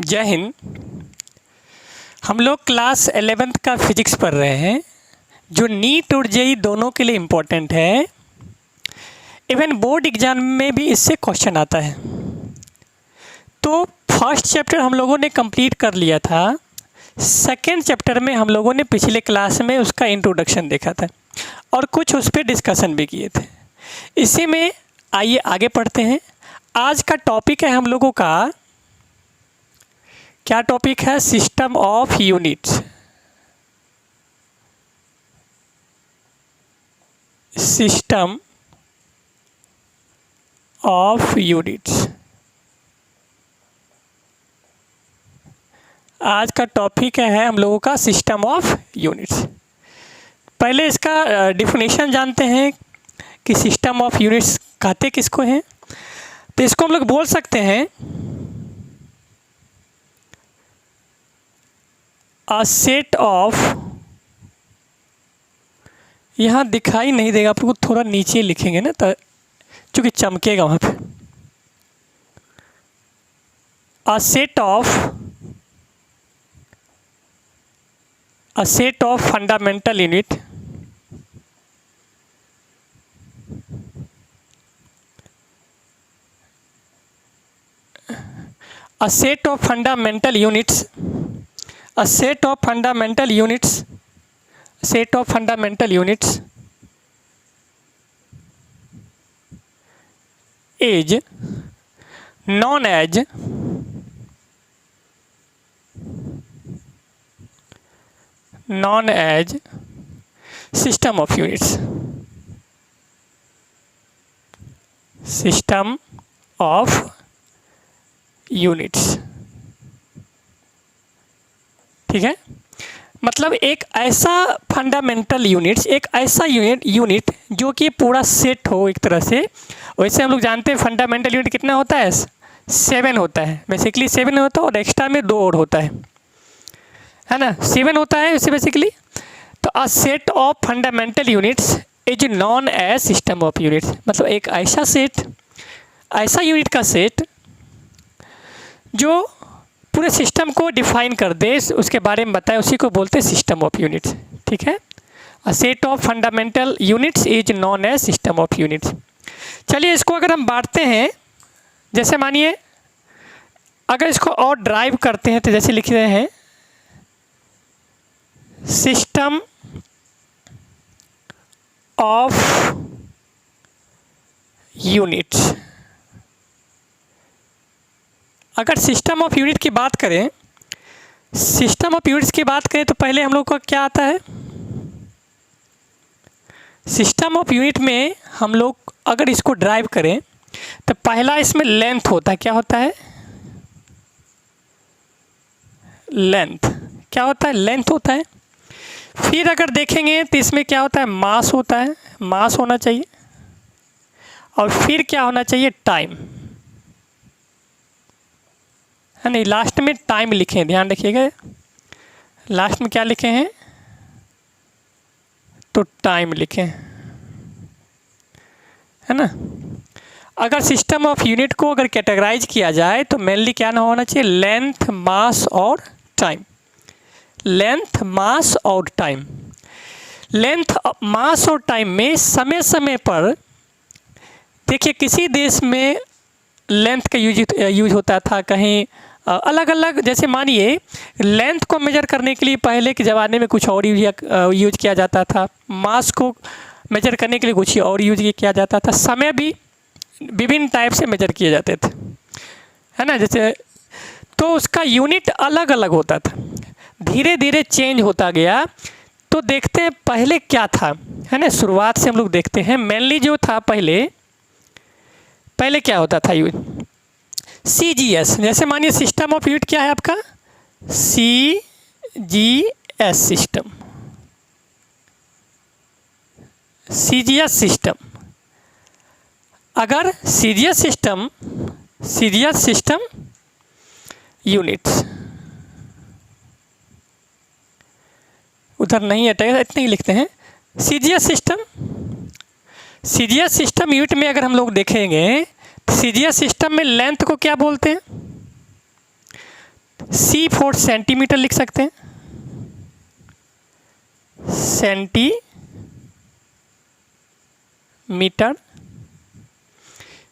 जय हिंद। हम लोग क्लास 11th का फिजिक्स पढ़ रहे हैं जो नीट और जेईई दोनों के लिए इम्पोर्टेंट है। इवन बोर्ड एग्जाम में भी इससे क्वेश्चन आता है। तो फर्स्ट चैप्टर हम लोगों ने कंप्लीट कर लिया था। सेकेंड चैप्टर में हम लोगों ने पिछले क्लास में उसका इंट्रोडक्शन देखा था और कुछ उस पर डिस्कशन भी किए थे। इसी में आइए आगे पढ़ते हैं। आज का टॉपिक है हम लोगों का, क्या टॉपिक है? System of units. System of units आज का टॉपिक है हम लोगों का, सिस्टम ऑफ यूनिट्स। पहले इसका डिफिनेशन जानते हैं कि सिस्टम ऑफ यूनिट्स कहते किसको हैं। तो इसको हम लोग बोल सकते हैं अ सेट ऑफ, यहाँ दिखाई नहीं देगा आप लोग, थोड़ा नीचे लिखेंगे ना तो चूँकि चमकेगा वहाँ पे। अ set of fundamental unit a set of fundamental units is known as system of units. System of units, ठीक है। मतलब एक ऐसा फंडामेंटल यूनिट्स, एक ऐसा यूनिट जो कि पूरा सेट हो एक तरह से। वैसे हम लोग जानते हैं फंडामेंटल यूनिट कितना होता है, 7 होता है। बेसिकली 7 होता है और एक्स्ट्रा में 2 और होता है ना। 7 होता है वैसे बेसिकली। तो a set of fundamental units is known as system of units. मतलब एक ऐसा सेट, ऐसा यूनिट का सेट जो पूरे सिस्टम को डिफाइन कर दे, उसके बारे में बताए, उसी को बोलते हैं सिस्टम ऑफ यूनिट्स, ठीक है। A set of fundamental units is known as system of units. चलिए इसको अगर हम बांटते हैं, जैसे मानिए अगर इसको और ड्राइव करते हैं तो जैसे लिख रहे हैं सिस्टम ऑफ यूनिट्स। अगर सिस्टम ऑफ यूनिट की बात करें, सिस्टम ऑफ यूनिट्स की बात करें तो पहले हम लोग का क्या आता है? सिस्टम ऑफ यूनिट में हम लोग अगर इसको ड्राइव करें तो पहला इसमें लेंथ होता है। क्या होता है? लेंथ। क्या होता है? लेंथ होता है। फिर अगर देखेंगे तो इसमें क्या होता है? मास होता है, मास होना चाहिए। और फिर क्या होना चाहिए? टाइम, है नहीं। लास्ट में टाइम लिखे हैं, ध्यान रखिएगा। लास्ट में क्या लिखे हैं? तो टाइम लिखे हैं, है ना। अगर सिस्टम ऑफ यूनिट को अगर कैटेगराइज किया जाए तो मेनली क्या ना होना चाहिए? लेंथ, मास और टाइम। लेंथ, मास और टाइम। लेंथ, मास और टाइम में समय समय पर देखिए किसी देश में लेंथ का यूज होता था, कहीं अलग अलग। जैसे मानिए लेंथ को मेजर करने के लिए पहले के ज़माने में कुछ और यूज किया जाता था, मास को मेजर करने के लिए कुछ और यूज किया जाता था, समय भी विभिन्न टाइप से मेजर किए जाते थे, है ना। जैसे तो उसका यूनिट अलग अलग होता था, धीरे धीरे चेंज होता गया। तो देखते हैं पहले क्या था, है ना। शुरुआत से हम लोग देखते हैं। मेनली जो था पहले क्या होता था? Use CGS। जैसे मानिए सिस्टम ऑफ यूनिट क्या है आपका? CGS system. CGS system. अगर CGS सिस्टम यूनिट्स उधर नहीं हटेगा, इतने ही लिखते हैं। CGS सिस्टम यूनिट में अगर हम लोग देखेंगे, CGS सिस्टम में लेंथ को क्या बोलते हैं? सी फॉर सेंटीमीटर लिख सकते हैं, सेंटीमीटर।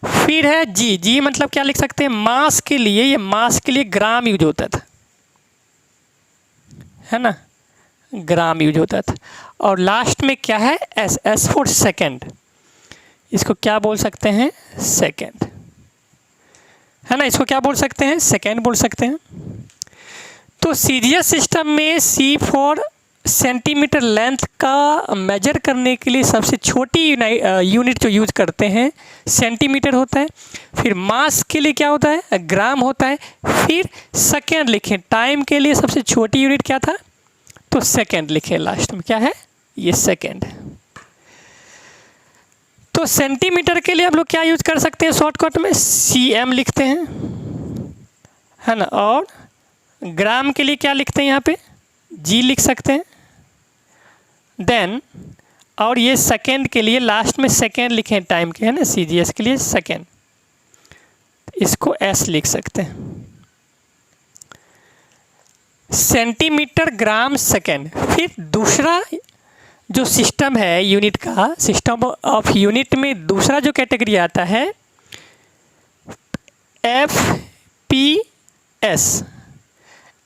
फिर है जी, जी मतलब क्या लिख सकते हैं, मास के लिए, ये मास के लिए ग्राम यूज होता था, है ना, ग्राम यूज होता था। और लास्ट में क्या है, एस, एस फॉर सेकेंड, इसको क्या बोल सकते हैं, सेकेंड, है ना, इसको क्या बोल सकते हैं, सेकेंड बोल सकते हैं। तो सीजीएस सिस्टम में सी फॉर सेंटीमीटर लेंथ का मेजर करने के लिए सबसे छोटी यूनिट जो यूज करते हैं सेंटीमीटर होता है। फिर मास के लिए क्या होता है, ग्राम होता है। फिर सेकेंड लिखें, टाइम के लिए सबसे छोटी यूनिट क्या था, तो सेकेंड लिखें, लास्ट में क्या है, ये सेकेंड। तो सेंटीमीटर के लिए आप लोग क्या यूज कर सकते हैं, शॉर्टकट में सीएम लिखते हैं, है ना। और ग्राम के लिए क्या लिखते हैं, यहाँ पे जी लिख सकते हैं। देन और ये सेकेंड के लिए लास्ट में सेकेंड लिखें, टाइम के, है ना, सीजीएस के लिए सेकेंड, इसको एस लिख सकते हैं। सेंटीमीटर, ग्राम, सेकेंड। फिर दूसरा जो सिस्टम है यूनिट का, सिस्टम ऑफ यूनिट में दूसरा जो कैटेगरी आता है FPS,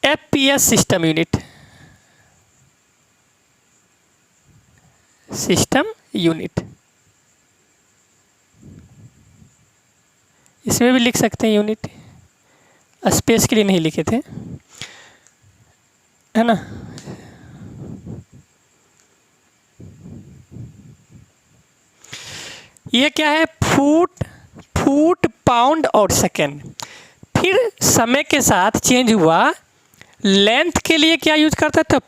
FPS system unit, system unit, इसमें भी लिख सकते हैं यूनिट, स्पेस के लिए नहीं लिखे थे, है ना। ये क्या है, फुट, पाउंड और सेकेंड। फिर समय के साथ चेंज हुआ, लेंथ के लिए क्या यूज करता था,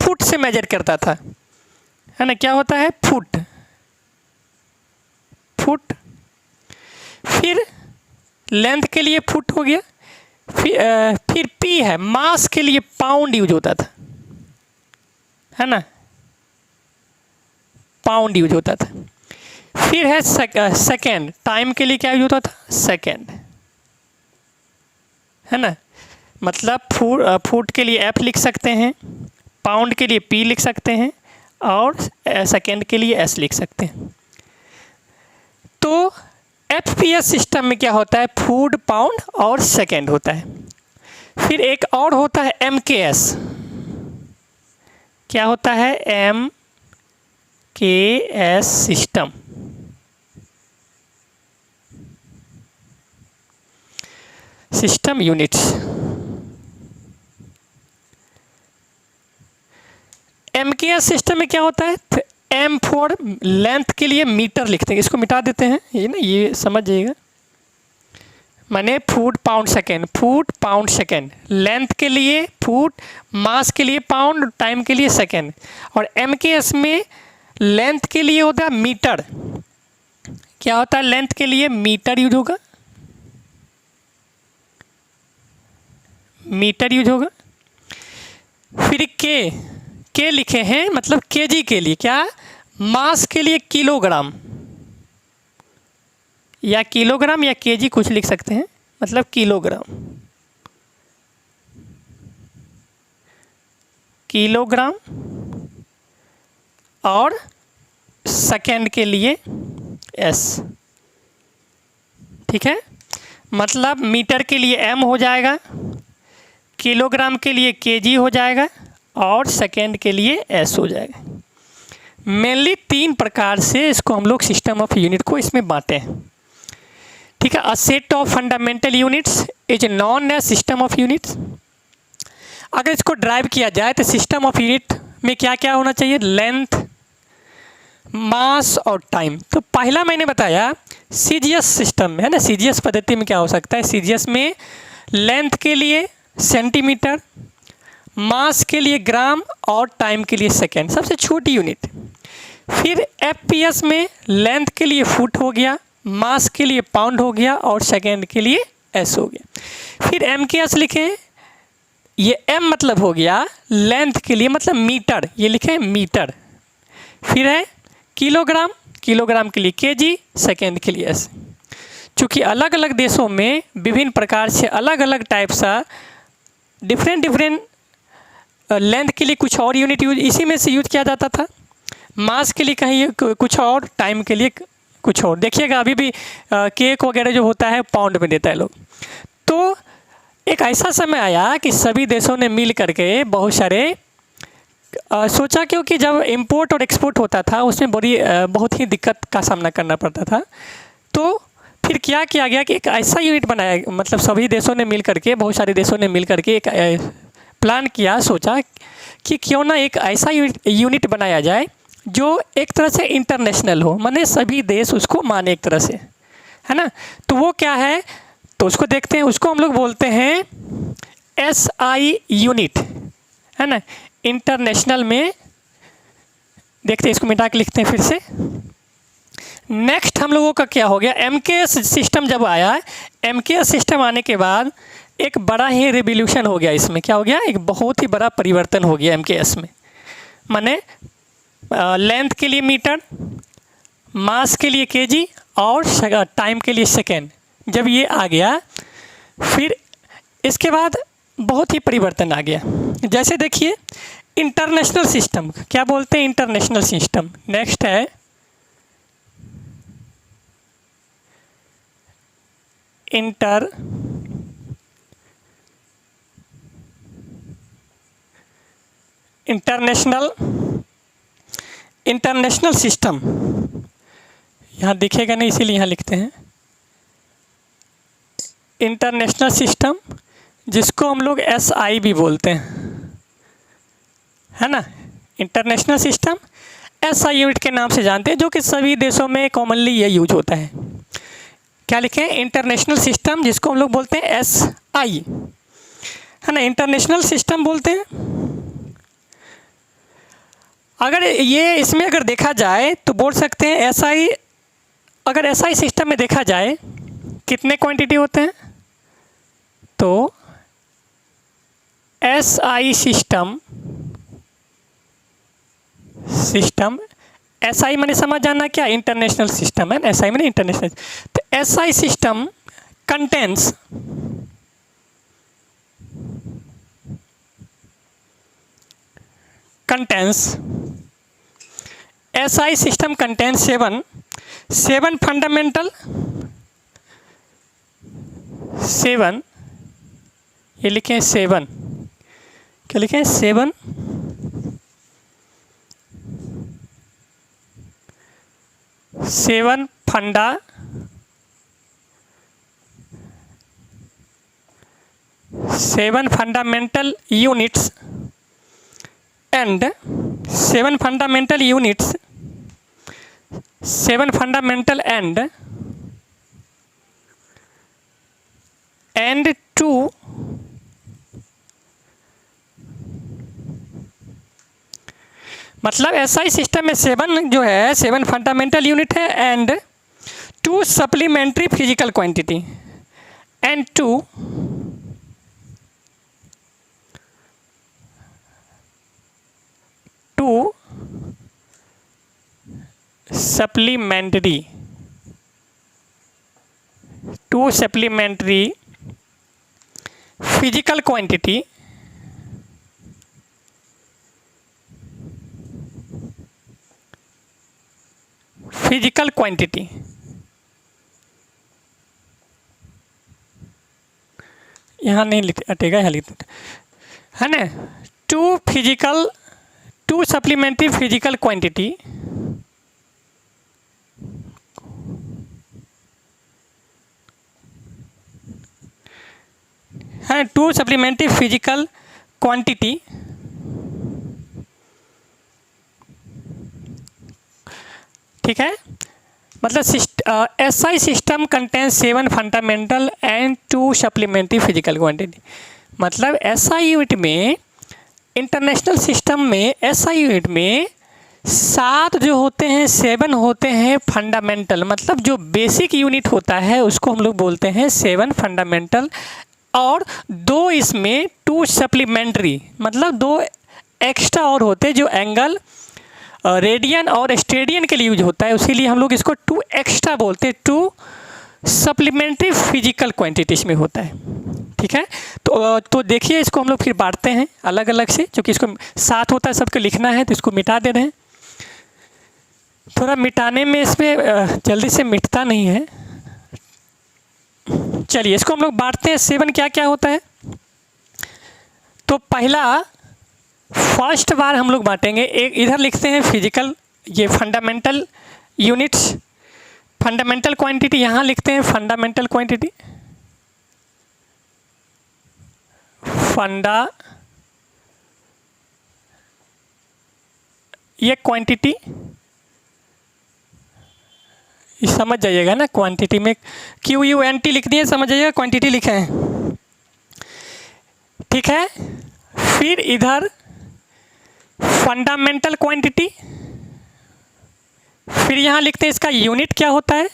फुट से मेजर करता था, है ना, क्या होता है, फुट। फिर लेंथ के लिए फुट हो गया। फिर पी है, मास के लिए पाउंड यूज होता था, है ना, पाउंड यूज होता था। फिर है सेकेंड, टाइम के लिए क्या यूज होता था, सेकेंड, है ना। मतलब फुट के लिए एफ लिख सकते हैं, पाउंड के लिए पी लिख सकते हैं, और सेकेंड के लिए एस लिख सकते हैं। तो एफपीएस सिस्टम में क्या होता है, फुट, पाउंड और सेकेंड होता है। फिर एक और होता है एमकेएस, क्या होता है, MKS system, system units. MKS system में क्या होता है, एम फॉर लेंथ के लिए मीटर लिखते हैं, इसको मिटा देते हैं, ये ना, ये समझ जाइएगा, माने foot, pound, second, foot, pound, second, length के लिए फुट, मास के लिए पाउंड, टाइम के लिए सेकेंड। और एमकेएस में लेंथ के लिए होता है मीटर, क्या होता है, लेंथ के लिए मीटर यूज होगा, मीटर यूज होगा। फिर के लिखे हैं, मतलब केजी के लिए क्या, मास के लिए किलोग्राम, या किलोग्राम या केजी कुछ लिख सकते हैं, मतलब किलोग्राम, किलोग्राम। और सेकेंड के लिए एस, ठीक है। मतलब मीटर के लिए एम हो जाएगा, किलोग्राम के लिए केजी हो जाएगा, और सेकेंड के लिए एस हो जाएगा। मेनली 3 प्रकार से इसको हम लोग सिस्टम ऑफ यूनिट को इसमें बांटे हैं, ठीक है। A set of fundamental units is known as system of units. अगर इसको ड्राइव किया जाए तो सिस्टम ऑफ यूनिट में क्या क्या होना चाहिए, लेंथ, मास और टाइम। तो पहला मैंने बताया सीजीएस सिस्टम में, है ना, सीजीएस पद्धति में क्या हो सकता है, सीजीएस में लेंथ के लिए सेंटीमीटर, मास के लिए ग्राम और टाइम के लिए सेकेंड, सबसे छोटी यूनिट। फिर एफपीएस में लेंथ के लिए फुट हो गया, मास के लिए पाउंड हो गया, और सेकेंड के लिए एस हो गया। फिर एमकेएस लिखें, ये एम मतलब हो गया लेंथ के लिए, मतलब मीटर, ये लिखें मीटर। फिर है किलोग्राम, किलोग्राम के लिए केजी, सेकेंड के लिए एस। चूँकि अलग अलग देशों में विभिन्न प्रकार से अलग अलग टाइप सा डिफरेंट डिफरेंट लेंथ के लिए कुछ और यूनिट इसी में से यूज किया जाता था, मास के लिए कहीं कुछ और, टाइम के लिए कुछ और। देखिएगा अभी भी केक वगैरह जो होता है पाउंड में देता है लोग। तो एक ऐसा समय आया कि सभी देशों ने मिल करके बहुत सारे सोचा, क्योंकि जब इंपोर्ट और एक्सपोर्ट होता था उसमें बहुत ही दिक्कत का सामना करना पड़ता था। तो फिर क्या किया गया कि एक ऐसा यूनिट बनाया, मतलब सभी देशों ने मिल करके, बहुत सारे देशों ने मिल करके एक प्लान किया, सोचा कि क्यों ना एक ऐसा यूनिट बनाया जाए जो एक तरह से इंटरनेशनल हो, माने सभी देश उसको माने एक तरह से, है ना। तो वो क्या है, तो उसको देखते हैं। उसको हम लोग बोलते हैं SI यूनिट, है ना। इंटरनेशनल में देखते हैं, इसको मिटा के लिखते हैं फिर से। नेक्स्ट हम लोगों का क्या हो गया, MKS सिस्टम जब आया, MKS सिस्टम आने के बाद एक बड़ा ही रिवोल्यूशन हो गया। इसमें क्या हो गया, एक बहुत ही बड़ा परिवर्तन हो गया MKS में। माने लेंथ के लिए मीटर, मास के लिए kg और टाइम के लिए सेकेंड। जब ये आ गया फिर इसके बाद बहुत ही परिवर्तन आ गया। जैसे देखिए इंटरनेशनल सिस्टम, क्या बोलते हैं इंटरनेशनल सिस्टम। नेक्स्ट है इंटरनेशनल सिस्टम। यहाँ दिखेगा नहीं इसीलिए यहाँ लिखते हैं इंटरनेशनल सिस्टम, जिसको हम लोग SI भी बोलते हैं, है ना। इंटरनेशनल सिस्टम SI यूनिट के नाम से जानते हैं, जो कि सभी देशों में कॉमनली ये यूज होता है। क्या लिखें, इंटरनेशनल सिस्टम, जिसको हम लोग बोलते हैं SI, है ना। इंटरनेशनल सिस्टम बोलते हैं। अगर ये इसमें अगर देखा जाए तो बोल सकते हैं SI, अगर SI सिस्टम में देखा जाए कितने क्वांटिटी होते हैं, तो SI सिस्टम SI मैंने समझ जाना क्या, इंटरनेशनल सिस्टम है, SI मैंने इंटरनेशनल। तो SI system contains SI system contains seven fundamental, ये लिखें 7, क्या लिखें 7 fundamental units and 7 fundamental units, 7 fundamental and 2 मतलब SI सिस्टम में 7 जो है 7 फंडामेंटल यूनिट है and 2 supplementary physical quantity and 2 supplementary physical quantity यहाँ नहीं हटेगा, यहाँ लिख है ना। 2 सप्लीमेंट्री फिजिकल क्वांटिटी है, 2 सप्लीमेंट्री फिजिकल क्वांटिटी ठीक है। मतलब SI system contains 7 fundamental and 2 supplementary physical quantity. मतलब SI यूनिट में, इंटरनेशनल सिस्टम में SI यूनिट में 7 जो होते हैं, 7 होते हैं फंडामेंटल, मतलब जो बेसिक यूनिट होता है उसको हम लोग बोलते हैं 7 फंडामेंटल, और 2 इसमें 2 सप्लीमेंट्री, मतलब 2 एक्स्ट्रा और होते हैं जो एंगल रेडियन और स्टेडियन के लिए यूज होता है, उसीलिए हम लोग इसको 2 एक्स्ट्रा बोलते हैं, 2 सप्लीमेंट्री फिजिकल क्वांटिटीज में होता है। ठीक है। तो देखिए इसको हम लोग फिर बांटते हैं अलग अलग से, क्योंकि इसको साथ होता है सबको लिखना है, तो इसको मिटा दे रहे हैं। थोड़ा मिटाने में इसमें जल्दी से मिटता नहीं है। चलिए इसको हम लोग बांटते हैं। 7 क्या क्या होता है, तो पहला फर्स्ट बार हम लोग बांटेंगे, एक इधर लिखते हैं फिजिकल, ये फंडामेंटल यूनिट्स, फंडामेंटल क्वांटिटी, यहाँ लिखते हैं फंडामेंटल क्वांटिटी, फंडा, ये क्वांटिटी, समझ जाइएगा ना, क्वांटिटी में QUNT लिख दिए, समझ जाइएगा क्वांटिटी लिखे हैं, ठीक है। फिर इधर फंडामेंटल क्वांटिटी, फिर यहाँ लिखते हैं इसका यूनिट क्या होता है,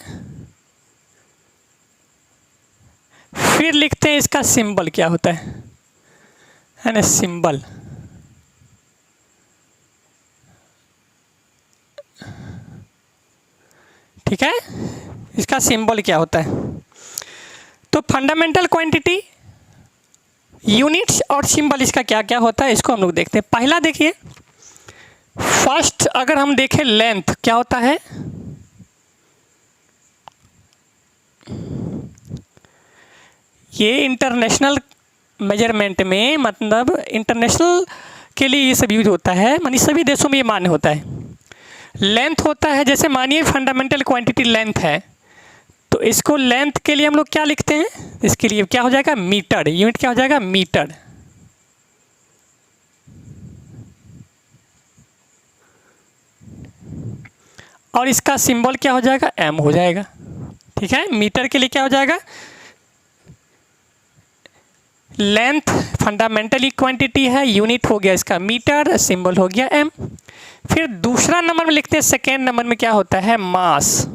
फिर लिखते हैं इसका सिंबल क्या होता है ना, सिंबल। ठीक है, इसका सिंबल क्या होता है। तो फंडामेंटल क्वांटिटी, यूनिट्स और सिंबल इसका क्या क्या होता है, इसको हम लोग देखते हैं। पहला देखिए, फर्स्ट अगर हम देखें लेंथ क्या होता है, ये इंटरनेशनल मेजरमेंट में, मतलब इंटरनेशनल के लिए ये सब यूज होता है, मानी सभी देशों में ये मान्य होता है। लेंथ होता है, जैसे मानिए फंडामेंटल क्वांटिटी लेंथ है, तो इसको लेंथ के लिए हम लोग क्या लिखते हैं, इसके लिए क्या हो जाएगा मीटर, यूनिट क्या हो जाएगा मीटर। और इसका सिंबल क्या हो जाएगा एम हो जाएगा, ठीक है। मीटर के लिए क्या हो जाएगा, लेंथ फंडामेंटली क्वांटिटी है, यूनिट हो गया इसका मीटर, सिंबल हो गया एम। फिर दूसरा नंबर में लिखते हैं, सेकेंड नंबर में क्या होता है मास,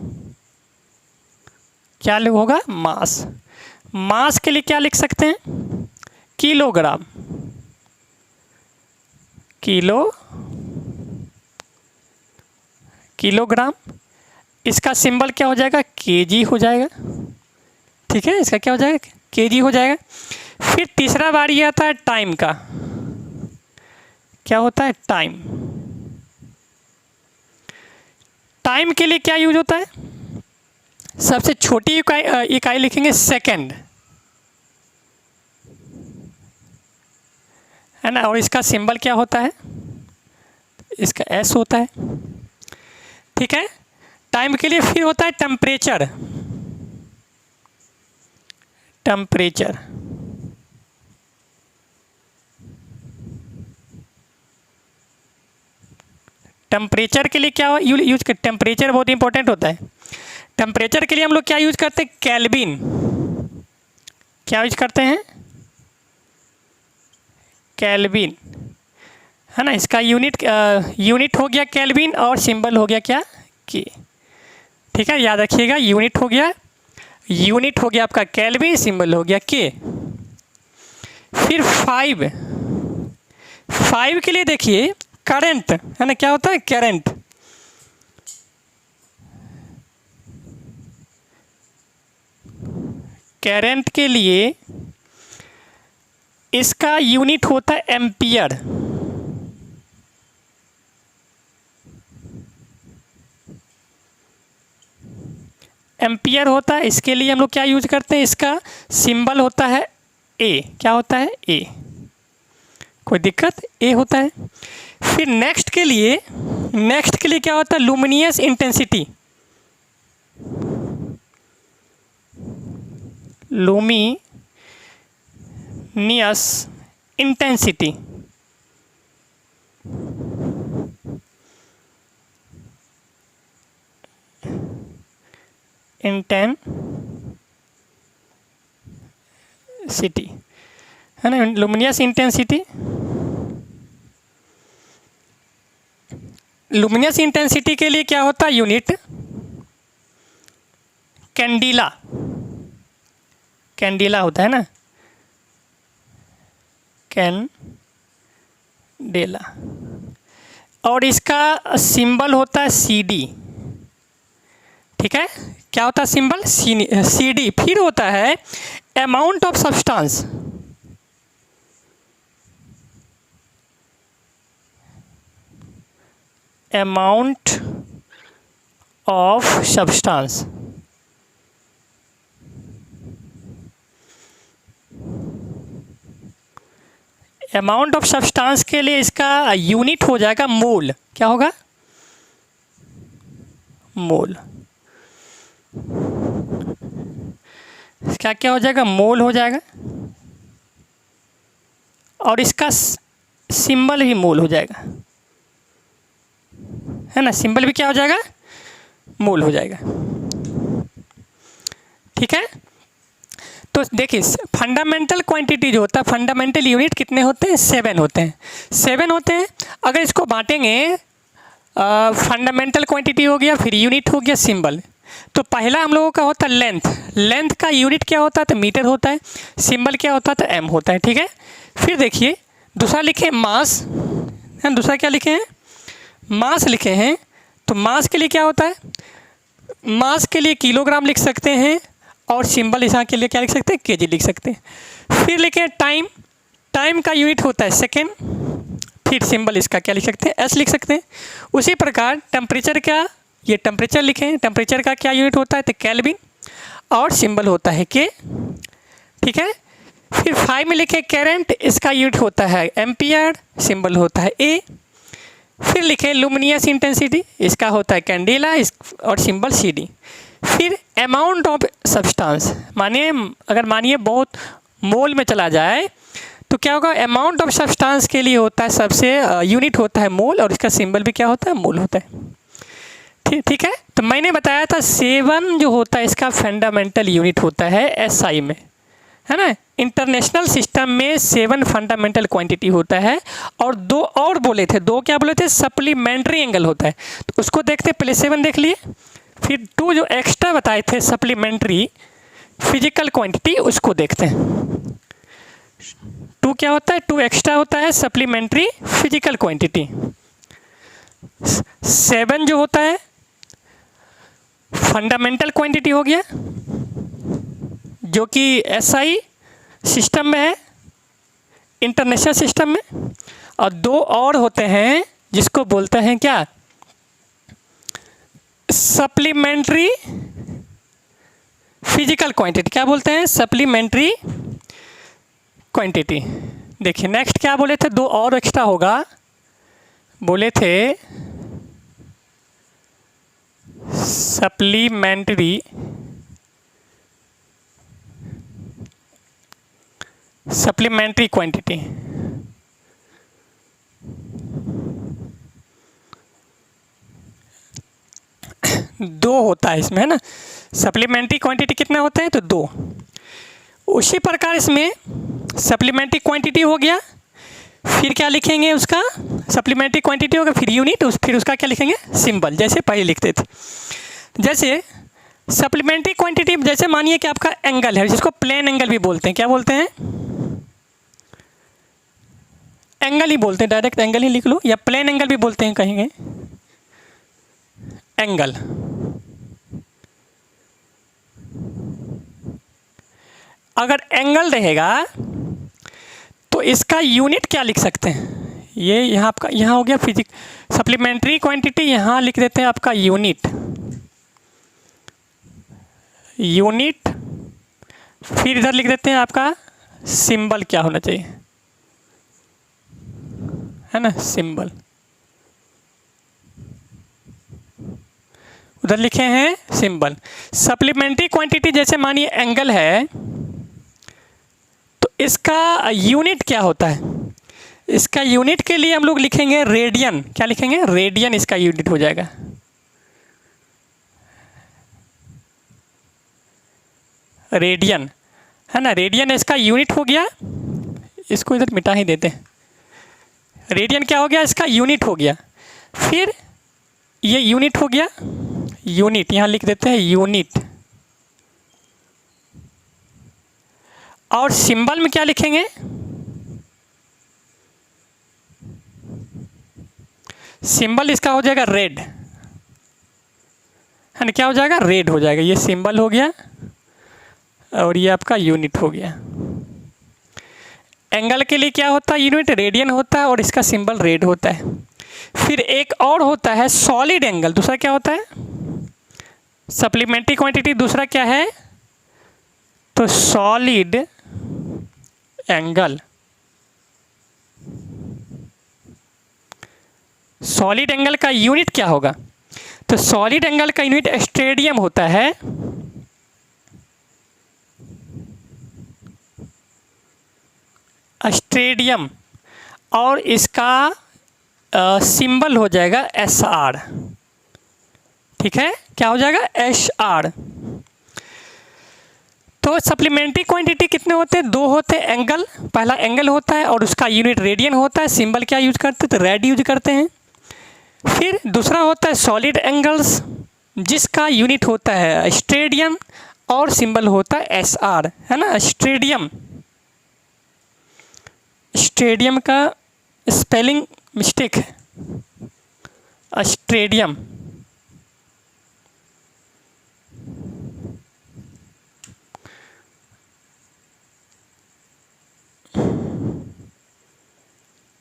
क्या होगा मास। मास के लिए क्या लिख सकते हैं किलोग्राम, किलोग्राम। इसका सिंबल क्या हो जाएगा केजी हो जाएगा, ठीक है, इसका क्या हो जाएगा केजी हो जाएगा। फिर तीसरा बार ये आता है टाइम का, क्या होता है टाइम। टाइम के लिए क्या यूज होता है, सबसे छोटी इकाई लिखेंगे सेकंड, है ना, और इसका सिंबल क्या होता है, इसका एस होता है, ठीक है। टाइम के लिए फिर होता है टेम्परेचर, टेम्परेचर, टेम्परेचर के लिए क्या यूज कर, टेम्परेचर बहुत इंपॉर्टेंट होता है। टेम्परेचर के लिए हम लोग क्या यूज करते हैं केल्विन, क्या यूज करते हैं केल्विन, है ना। इसका यूनिट हो गया केल्विन और सिंबल हो गया क्या के, ठीक है, याद रखिएगा यूनिट हो गया आपका केल्विन, सिंबल हो गया के। फिर 5 के लिए देखिए करंट, है ना, क्या होता है करंट, करंट के लिए इसका यूनिट होता है एम्पियर, एम्पियर होता है। इसके लिए हम लोग क्या यूज करते हैं, इसका सिंबल होता है ए, क्या होता है ए, कोई दिक्कत ए होता है। फिर नेक्स्ट के लिए क्या होता है luminous intensity, luminous intensity, intensity, है ना, लुमिनियस इंटेंसिटी। लुमिनियस इंटेंसिटी के लिए क्या होता है यूनिट कैंडिला, कैंडिला होता है ना, कैंडेला। और इसका सिंबल होता है CD, ठीक है, क्या होता है सिंबल CD। फिर होता है amount of substance, amount of substance. Amount of substance के लिए इसका यूनिट हो जाएगा मोल। क्या होगा? मोल। इसका क्या हो जाएगा? मोल हो जाएगा। और इसका सिंबल भी मोल हो जाएगा, है ना। सिंबल भी क्या हो जाएगा? मोल हो जाएगा। ठीक है, तो देखिए फंडामेंटल क्वांटिटी जो होता है, फंडामेंटल यूनिट कितने होते हैं? 7 होते हैं। 7 होते हैं। अगर इसको बांटेंगे, फंडामेंटल क्वांटिटी हो गया, फिर यूनिट हो गया, सिंबल। तो पहला हम लोगों का होता है लेंथ। लेंथ का यूनिट क्या होता है? तो मीटर होता है। सिंबल क्या होता है? तो एम होता है। ठीक है, फिर देखिए दूसरा लिखे मास, है। दूसरा क्या लिखे हैं? मास लिखे हैं। तो मास के लिए क्या होता है? मास के लिए किलोग्राम लिख सकते हैं, और सिंबल यहाँ के लिए क्या लिख सकते हैं? केजी लिख सकते हैं। फिर लिखे टाइम। टाइम का यूनिट होता है सेकेंड। फिर सिंबल इसका क्या लिख सकते हैं? एस लिख सकते हैं। उसी प्रकार टेम्परेचर का, ये टेम्परेचर लिखें, टेम्परेचर का क्या यूनिट होता है? तो केल्विन, और सिंबल होता है के। ठीक है, फिर 5 में लिखे करंट, इसका यूनिट होता है एम्पियर, सिंबल होता है ए। फिर लिखें लुमिनियस इंटेंसिटी, इसका होता है कैंडेला, और सिंबल CD। फिर अमाउंट ऑफ सब्सटेंस, मानिए बहुत मोल में चला जाए तो क्या होगा? अमाउंट ऑफ सब्सटेंस के लिए होता है सबसे यूनिट होता है मोल, और इसका सिंबल भी क्या होता है? मोल होता है। ठीक है, तो मैंने बताया था 7 जो होता है इसका फंडामेंटल यूनिट होता है SI में, है ना। इंटरनेशनल सिस्टम में 7 फंडामेंटल क्वांटिटी होता है, और 2 और बोले थे, 2 क्या बोले थे? सप्लीमेंट्री एंगल होता है। तो उसको देखते, पहले 7 देख लिए, फिर 2 जो एक्स्ट्रा बताए थे सप्लीमेंट्री फिजिकल क्वांटिटी, उसको देखते हैं। 2 क्या होता है? 2 एक्स्ट्रा होता है सप्लीमेंट्री फिजिकल क्वांटिटी। 7 जो होता है फंडामेंटल क्वांटिटी हो गया, जो कि SI सिस्टम में है, इंटरनेशनल सिस्टम में। और 2 और होते हैं जिसको बोलते हैं क्या? Supplementary physical quantity. क्या बोलते हैं? Supplementary quantity. देखिए नेक्स्ट क्या बोले थे? 2 और एक्स्ट्रा होगा, बोले थे सप्लीमेंट्री क्वांटिटी। दो होता है इसमें, है ना। सप्लीमेंट्री क्वांटिटी कितना होते हैं? तो 2। उसी प्रकार इसमें सप्लीमेंट्री क्वांटिटी हो गया, फिर क्या लिखेंगे? उसका सप्लीमेंट्री क्वांटिटी होगा, फिर यूनिट, फिर उसका क्या लिखेंगे? सिंबल, जैसे पहले लिखते थे। जैसे सप्लीमेंट्री क्वांटिटी, जैसे मानिए कि आपका एंगल है, जिसको प्लेन एंगल भी बोलते हैं। क्या बोलते हैं? एंगल ही बोलते हैं, डायरेक्ट एंगल ही लिख लो, या प्लेन एंगल भी बोलते हैं, कहेंगे एंगल। अगर एंगल रहेगा तो इसका यूनिट क्या लिख सकते हैं? ये यहाँ आपका, यहाँ हो गया सप्लीमेंट्री क्वांटिटी, यहाँ लिख देते हैं आपका यूनिट। फिर इधर लिख देते हैं आपका सिंबल क्या होना चाहिए, है ना, सिंबल। उधर लिखे हैं सिंबल। सप्लीमेंट्री क्वांटिटी जैसे मानिए एंगल है, तो इसका यूनिट क्या होता है? इसका यूनिट के लिए हम लोग लिखेंगे रेडियन। क्या लिखेंगे? रेडियन इसका यूनिट हो जाएगा। रेडियन, है ना, रेडियन इसका यूनिट हो गया। इसको इधर मिटा ही देते हैं। रेडियन क्या हो गया? इसका यूनिट हो गया। फिर ये यूनिट हो गया, यूनिट यहाँ लिख देते हैं यूनिट। और सिंबल में क्या लिखेंगे? सिंबल इसका हो जाएगा रेड, है ना, क्या हो जाएगा, रेड हो जाएगा। ये सिंबल हो गया और ये आपका यूनिट हो गया। एंगल के लिए क्या होता है, यूनिट रेडियन होता है और इसका सिंबल रेड होता है। फिर एक और होता है सॉलिड एंगल, दूसरा क्या होता है, सप्लीमेंट्री क्वांटिटी दूसरा क्या है, तो सॉलिड एंगल। सॉलिड एंगल का यूनिट क्या होगा, तो सॉलिड एंगल का यूनिट स्टेडियम होता है। स्टेडियम, और इसका सिंबल हो जाएगा एस आर। ठीक है, क्या हो जाएगा, एस आर। तो सप्लीमेंट्री क्वांटिटी कितने होते हैं, 2 होते हैं एंगल। पहला एंगल होता है और उसका यूनिट रेडियन होता है, सिंबल क्या यूज करते हैं, तो रेड यूज करते हैं। फिर दूसरा होता है सॉलिड एंगल्स, जिसका यूनिट होता है स्टेडियम और सिंबल होता है एस आर, है ना। स्टेडियम, स्टेडियम का स्पेलिंग मिस्टेक है, स्टेडियम।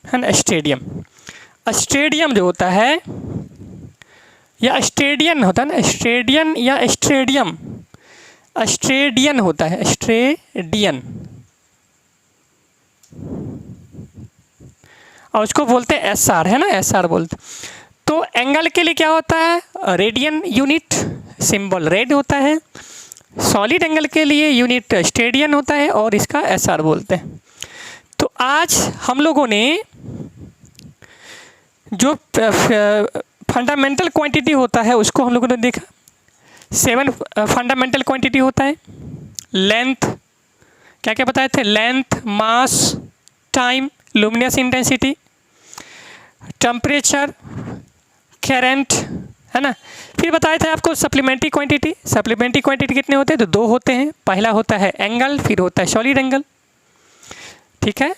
है ना, स्टेडियम। स्टेडियम जो होता है, या स्टेडियन होता है ना, स्टेडियन या स्टेडियम, स्टेडियन होता है, स्टेडियन, और उसको बोलते हैं एस आर, है ना, एस आर बोलते। तो एंगल के लिए क्या होता है, रेडियन यूनिट, सिंबल रेड होता है। सॉलिड एंगल के लिए यूनिट स्टेडियन होता है और इसका एस आर बोलते हैं। तो आज हम लोगों ने जो फंडामेंटल क्वांटिटी होता है उसको हम लोगों ने देखा। 7 फंडामेंटल क्वांटिटी होता है। लेंथ, क्या क्या बताए थे, length, mass, time, luminous intensity, temperature, current, है ना। फिर बताए थे आपको सप्लीमेंट्री क्वांटिटी। सप्लीमेंट्री क्वांटिटी कितने होते हैं, तो 2 होते हैं। पहला होता है एंगल, फिर होता है सॉलिड एंगल। ठीक है,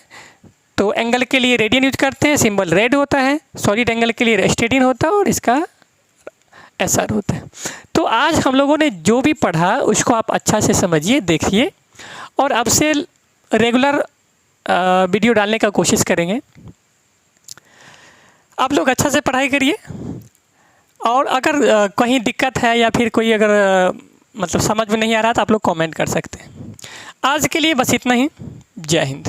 तो एंगल के लिए रेडियन यूज करते हैं, सिंबल रेड होता है। सॉलिड एंगल के लिए स्टेडियन होता है और इसका एस आर होता है। तो आज हम लोगों ने जो भी पढ़ा उसको आप अच्छा से समझिए, देखिए, और अब से रेगुलर वीडियो डालने का कोशिश करेंगे। आप लोग अच्छा से पढ़ाई करिए, और अगर कहीं दिक्कत है या फिर कोई अगर मतलब समझ में नहीं आ रहा तो आप लोग कमेंट कर सकते हैं। आज के लिए बस इतना ही। जय हिंद।